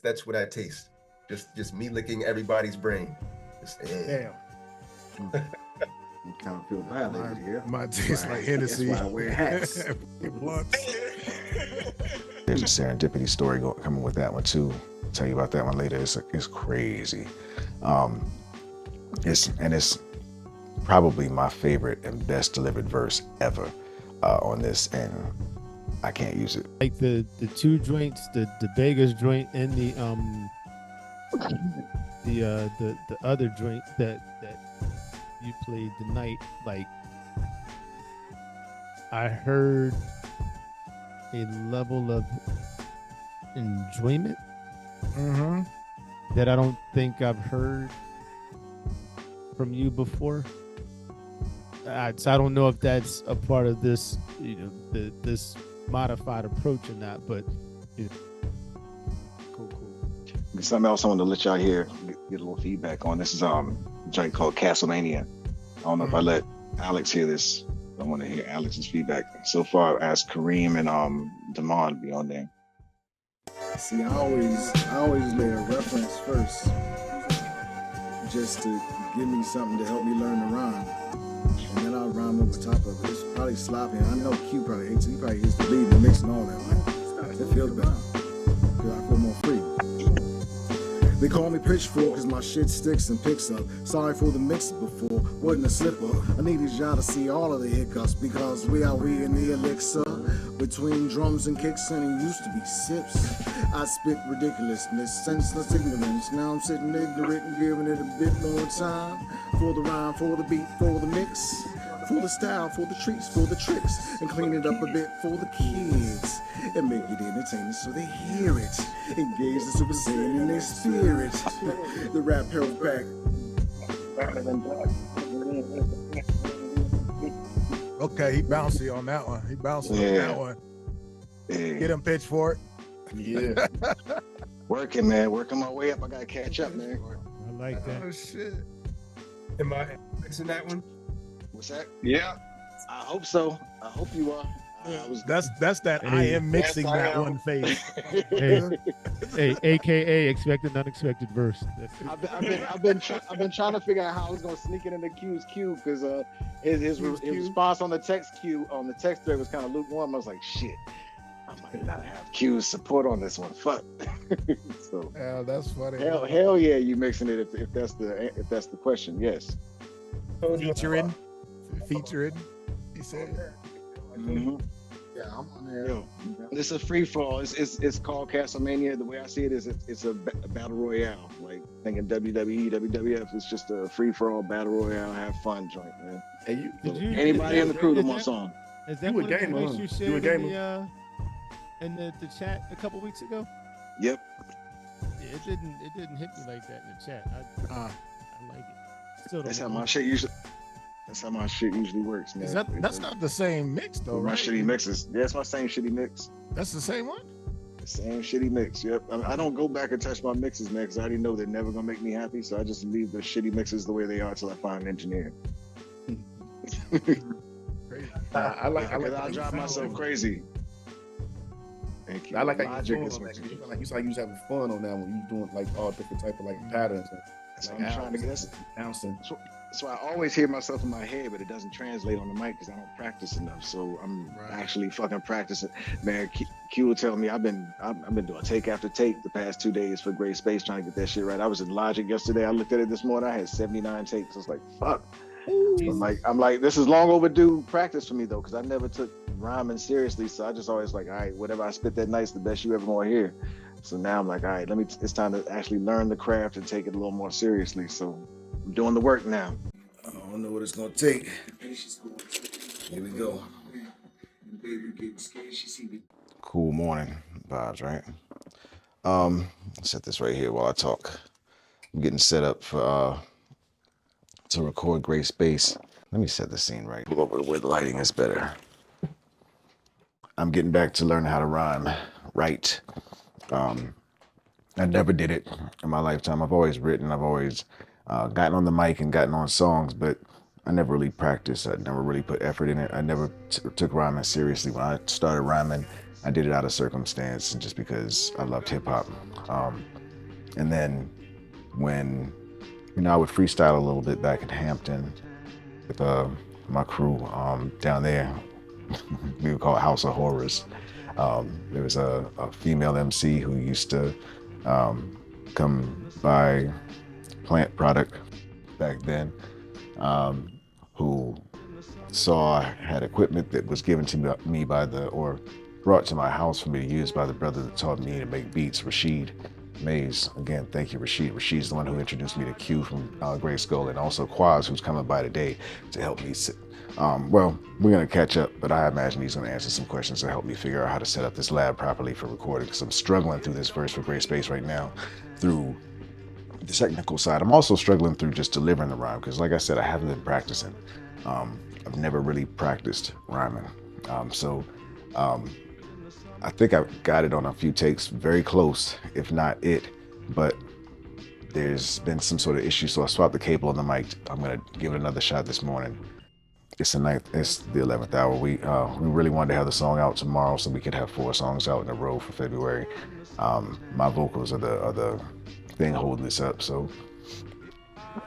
That's what I taste. Just me licking everybody's brain. Just, Damn. You kind of feel violated here. My taste like Hennessy. That's why I wear hats. There's a serendipity story coming with that one too. I'll tell you about that one later. It's crazy. It's probably my favorite and best delivered verse ever on this, and I can't use it. Like the two joints, the Beggas joint and the other joint that you played tonight, like I heard a level of enjoyment that I don't think I've heard from you before. So I don't know if that's a part of this, this modified approach or not, but cool. Something else I wanted to let y'all hear, get a little feedback on. This is a joint called Castlemania. I don't know if I let Alex hear this. I want to hear Alex's feedback. So far, I've asked Kareem and Damon to be on there. See, I always lay a reference first, just to give me something to help me learn the rhyme, and then I'll rhyme over top of it. It's probably sloppy. I know Q probably hates it. He probably hates the lead and the mix and all that. Like, it feels better because I feel more free. They call me Pitchfork because my shit sticks and picks up. Sorry for the mix before, wasn't a slipper. I needed y'all to see all of the hiccups because we in the elixir. Between drums and kicks and it used to be sips. I spit ridiculousness, senseless ignorance. Now I'm sitting ignorant and giving it a bit more time. For the rhyme, for the beat, for the mix. For the style, for the treats, for the tricks. And clean it up a bit for the kids. And make it entertaining so they hear it. Engage the Super Saiyan in their spirit. The rap held back. Okay, he bouncy on that one. He bouncing on that one. Yeah. Get him Pitchfork. Yeah. Working, man. Working my way up. I gotta catch up, man. I like that. Oh shit. am I mixing that one? What's that? Yeah. I hope so. I hope you are. That's that I am mixing Yes, I that am. one phase. Hey, AKA expected unexpected verse. I've been trying to figure out how I was gonna sneak it into Q's queue because his response on the text thread was kind of lukewarm. I was like, shit, I might not have Q's support on this one. Fuck. So Yeah, that's funny. hell yeah, you mixing it if that's the question. Yes. Featuring. He said. Mm-hmm. Yeah, I'm on there. Yo, it's a free for all. It's called Castlemania. The way I see it is it's a battle royale. Like thinking WWE, WWF. It's just a free for all battle royale. Have fun joint, man. Hey, Anybody in the crew that wants on. Is that You a one of the gamer, joints huh? you You a shared gamer? in the chat a couple weeks ago? Yep. Yeah, it didn't hit me like that in the chat. I like it. Still don't That's how know. my shit usually. That's how my shit usually works, man. That's not the same mix though, my right? shitty mixes. Yeah, it's my same shitty mix. That's the same one? The same shitty mix. Yep. I don't go back and touch my mixes, man, because I already know they're never gonna make me happy. So I just leave the shitty mixes the way they are till I find an engineer. I like I'll drive myself crazy. Thank you. I like how Logic you is fun on what that. You like you was having fun on that one. You doing like all different type of like patterns and That's what I'm trying to get. bouncing. So I always hear myself in my head, but it doesn't translate on the mic because I don't practice enough. So I'm actually fucking practicing. Man, Q will tell me I've been doing take after take the past 2 days for Gray Space trying to get that shit right. I was in Logic yesterday. I looked at it this morning. I had 79 takes. I was like, fuck. I'm like, this is long overdue practice for me though, because I never took rhyming seriously. So I just always like, all right, whatever I spit that night's the best you ever want to hear. So now I'm like, all right, it's time to actually learn the craft and take it a little more seriously. So I'm doing the work now. I don't know what it's gonna take. Here we go. Cool morning vibes, right? Set this right here while I talk. I'm getting set up for to record Gray Space. Let me set the scene right. Pull over where the lighting is better. I'm getting back to learning how to rhyme right. I never did it in my lifetime. I've always written. I've always gotten on the mic and gotten on songs, but I never really practiced. I never really put effort in it. I never took rhyming seriously. When I started rhyming, I did it out of circumstance and just because I loved hip hop. And then when, I would freestyle a little bit back in Hampton with my crew down there. We would call it House of Horrors. There was a female MC who used to come by Plant Product back then, who saw I had equipment that was given to me or brought to my house for me to use by the brother that taught me to make beats, Rashid Mays. Again, thank you, Rashid. Rashid's the one who introduced me to Q from GRYSKLL, and also Quaz, who's coming by today to help me sit. Well, we're gonna catch up, but I imagine he's gonna answer some questions to help me figure out how to set up this lab properly for recording, because I'm struggling through this verse for GRYSPACE right now through the technical side. I'm also struggling through just delivering the rhyme, because like I said, I haven't been practicing. I've never really practiced rhyming. I think I've got it on a few takes, very close, if not it, but there's been some sort of issue, so I swapped the cable on the mic. I'm gonna give it another shot this morning. It's the 11th hour. We really wanted to have the song out tomorrow so we could have 4 songs out in a row for February. My vocals are the thing holding this up, so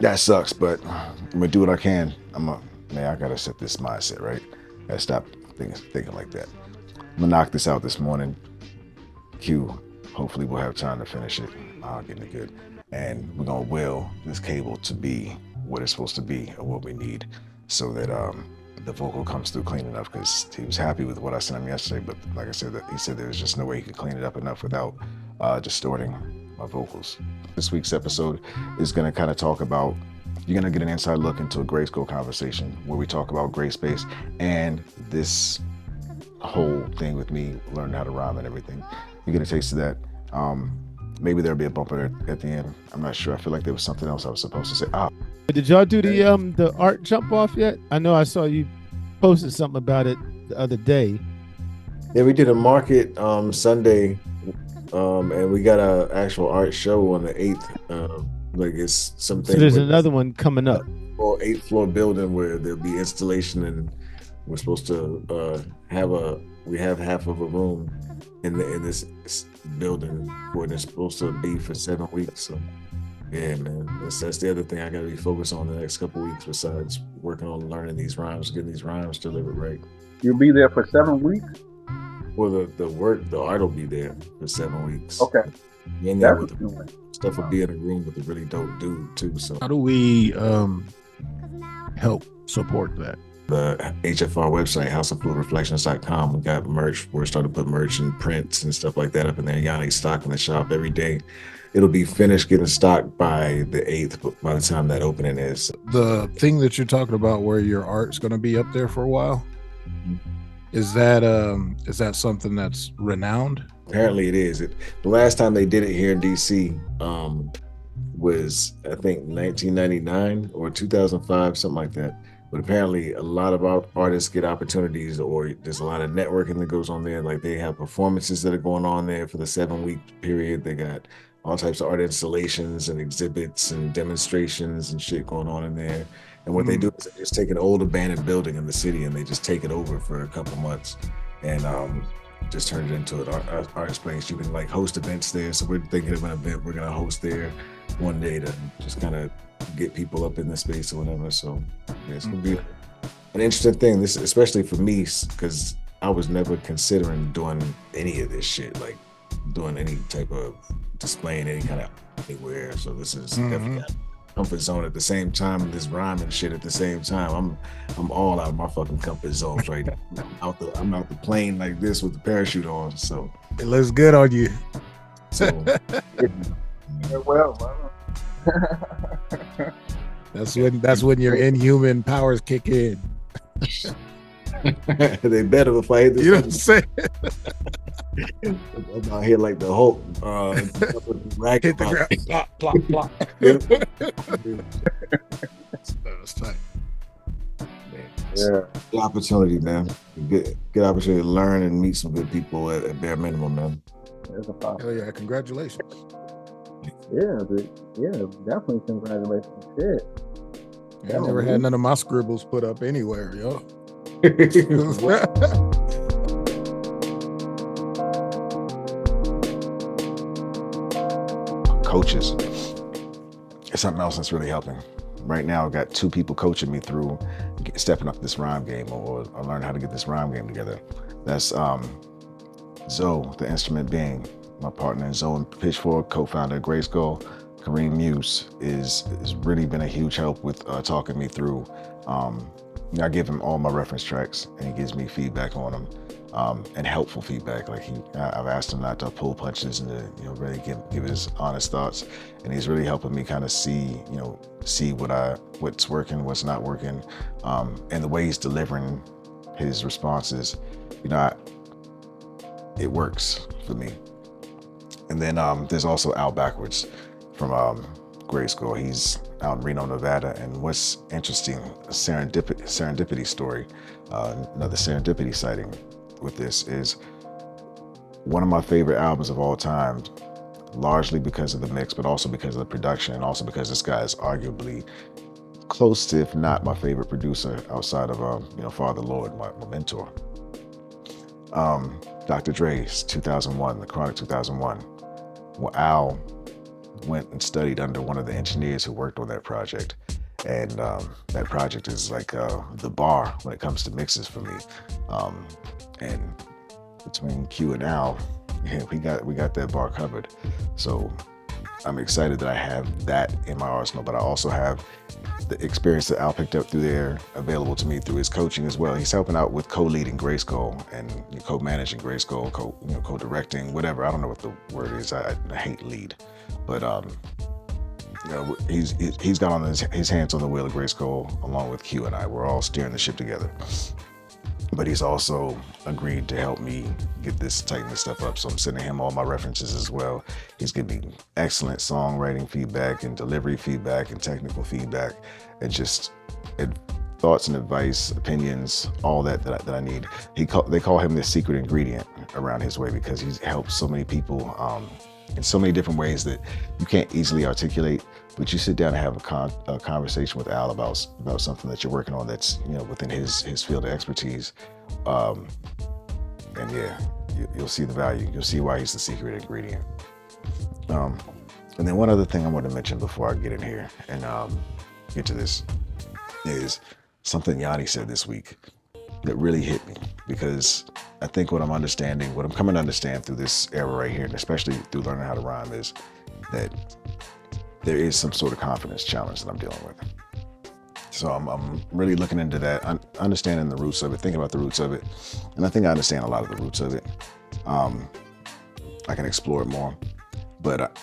that sucks, but I'm gonna do what I can. I gotta set this mindset right. I gotta stop thinking like that. I'm gonna knock this out this morning. Q, hopefully we'll have time to finish it, getting it good. And we're gonna will this cable to be what it's supposed to be or what we need so that the vocal comes through clean enough, because he was happy with what I sent him yesterday, but like I said, he said there was just no way he could clean it up enough without distorting my vocals. This week's episode is gonna kind of talk about, you're gonna get an inside look into a GRYSKLL conversation where we talk about GRYSPACE and this whole thing with me learning how to rhyme and everything. You get a taste of that. Maybe there'll be a bumper at the end. I'm not sure. I feel like there was something else I was supposed to say. Did y'all do the art jump off yet? I know I saw you posted something about it the other day. Yeah, we did a market Sunday, and we got an actual art show on the 8th. Like it's something. So there's another one coming up. 8th floor building where there'll be installation, and we're supposed to we have half of a room in this building where it's supposed to be for 7 weeks. So yeah, man, that's the other thing I gotta be focused on the next couple of weeks, besides working on learning these rhymes, getting these rhymes delivered right. You'll be there for 7 weeks? Well, the art will be there for 7 weeks. Okay. And then with the stuff will be in a room with a really dope dude too. So how do we help support that? The HFR website, houseoffluidreflections.com. We got merch. We're starting to put merch and prints and stuff like that up in there. Yanni's stocking the shop every day. It'll be finished getting stocked by the 8th, but by the time that opening is. The thing that you're talking about where your art's going to be up there for a while, is that something that's renowned? Apparently it is. The last time they did it here in DC was, I think, 1999 or 2005, something like that. But apparently a lot of artists get opportunities, or there's a lot of networking that goes on there. Like they have performances that are going on there for the 7-week period. They got all types of art installations and exhibits and demonstrations and shit going on in there. And what they do is they just take an old abandoned building in the city and they just take it over for a couple months and just turn it into an artist place. You can like host events there. So we're thinking of an event we're gonna host there one day to just kind of get people up in the space or whatever. So yeah, it's gonna be an interesting thing. This, especially for me, because I was never considering doing any of this shit, like doing any type of displaying any kind of anywhere. So this is definitely comfort zone at the same time, this rhyming shit at the same time. I'm all out of my fucking comfort zones right now. I'm out the plane like this with the parachute on. So it looks good on you. So well, that's when your inhuman powers kick in. they better if I hit this. You know what I'm saying? I'm out here like the Hulk. Hit the ground. Plop, plop, plop. That's tight. Yeah. Good opportunity, man. Good opportunity to learn and meet some good people at bare minimum, man. Hell yeah! Congratulations. Yeah, definitely congratulations. Shit. Yeah, I never had none of my scribbles put up anywhere, yo. coaches is something else that's really helping. Right now, I've got 2 people coaching me through stepping up this rhyme game or learn how to get this rhyme game together. That's Zoe, the instrument being my partner, Zoe Pitchfork, co-founder of GRYSKLL. Kareem Muse is really been a huge help with talking me through. I give him all my reference tracks, and he gives me feedback on them, and helpful feedback. Like I've asked him not to pull punches and to really give his honest thoughts, and he's really helping me kind of see what's working, what's not working, and the way he's delivering his responses. It works for me. And then there's also Al Backwards from GRYSKLL. He's out in Reno, Nevada. And what's interesting, a serendipity story, another serendipity sighting with this is one of my favorite albums of all time, largely because of the mix, but also because of the production, and also because this guy is arguably close to, if not my favorite producer outside of Father Lord, my mentor. Dr. Dre's 2001, the Chronic 2001. Well, Al went and studied under one of the engineers who worked on that project. And that project is like the bar when it comes to mixes for me. And between Q and Al, we got that bar covered. So I'm excited that I have that in my arsenal, but I also have the experience that Al picked up through there available to me through his coaching as well. He's helping out with co-leading GRYSKLL and co-managing GRYSKLL, co-directing, whatever. I don't know what the word is. I hate lead, but he's got on his hands on the wheel of GRYSKLL along with Q and I. We're all steering the ship together. But he's also agreed to help me tighten this stuff up. So I'm sending him all my references as well. He's giving me excellent songwriting feedback and delivery feedback and technical feedback and just thoughts and advice, opinions, all that I need. They call him the secret ingredient around his way because he's helped so many people in so many different ways that you can't easily articulate. But you sit down and have a conversation with Al about something that you're working on that's within his field of expertise, and yeah, you'll see the value. You'll see why he's the secret ingredient. And then one other thing I want to mention before I get in here and get to this is something Yanni said this week that really hit me, because I think what I'm coming to understand through this era right here, and especially through learning how to rhyme, is that there is some sort of confidence challenge that I'm dealing with. So I'm really looking into that, understanding the roots of it, thinking about the roots of it. And I think I understand a lot of the roots of it. I can explore it more. But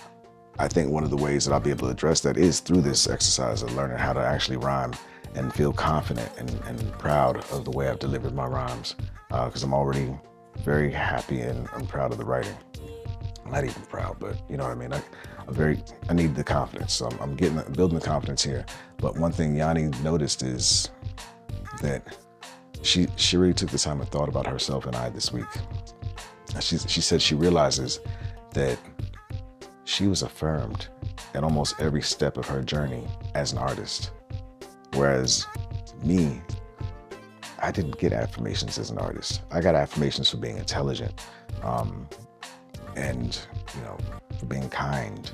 I think one of the ways that I'll be able to address that is through this exercise of learning how to actually rhyme and feel confident and proud of the way I've delivered my rhymes. Because I'm already very happy and I'm proud of the writing. I'm not even proud, but you know what I mean? I need the confidence. So I'm building the confidence here. But one thing Yanni noticed is that she really took the time and thought about herself and I this week. She said she realizes that she was affirmed at almost every step of her journey as an artist. Whereas me, I didn't get affirmations as an artist. I got affirmations for being intelligent, and for being kind.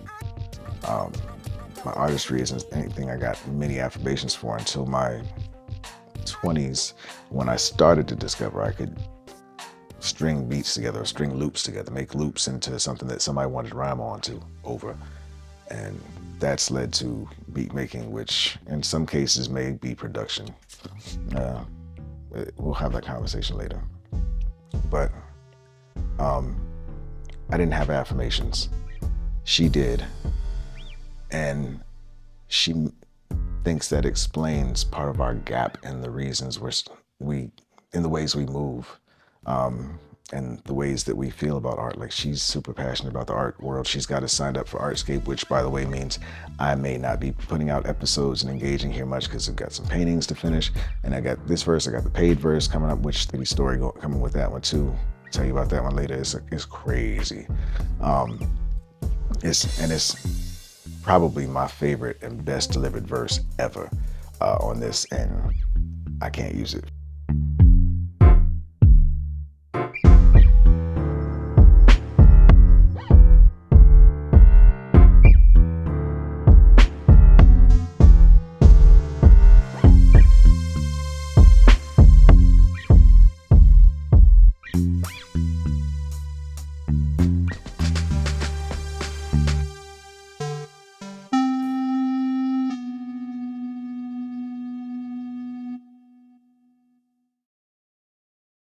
My artistry isn't anything I got many affirmations for until my 20s, when I started to discover I could string beats together, string loops together, make loops into something that somebody wanted to rhyme onto over. And that's led to beat making, which in some cases may be production. We'll have that conversation later. But I didn't have affirmations. She did. And she thinks that explains part of our gap in the reasons in the ways we move, and the ways that we feel about art. Like, she's super passionate about the art world. She's got us signed up for Artscape, which, by the way, means I may not be putting out episodes and engaging here much because I've got some paintings to finish. And I got this verse, I got the paid verse coming up, which the story coming with that one too. I'll tell you about that one later. It's crazy. It's probably my favorite and best delivered verse ever on this, and I can't use it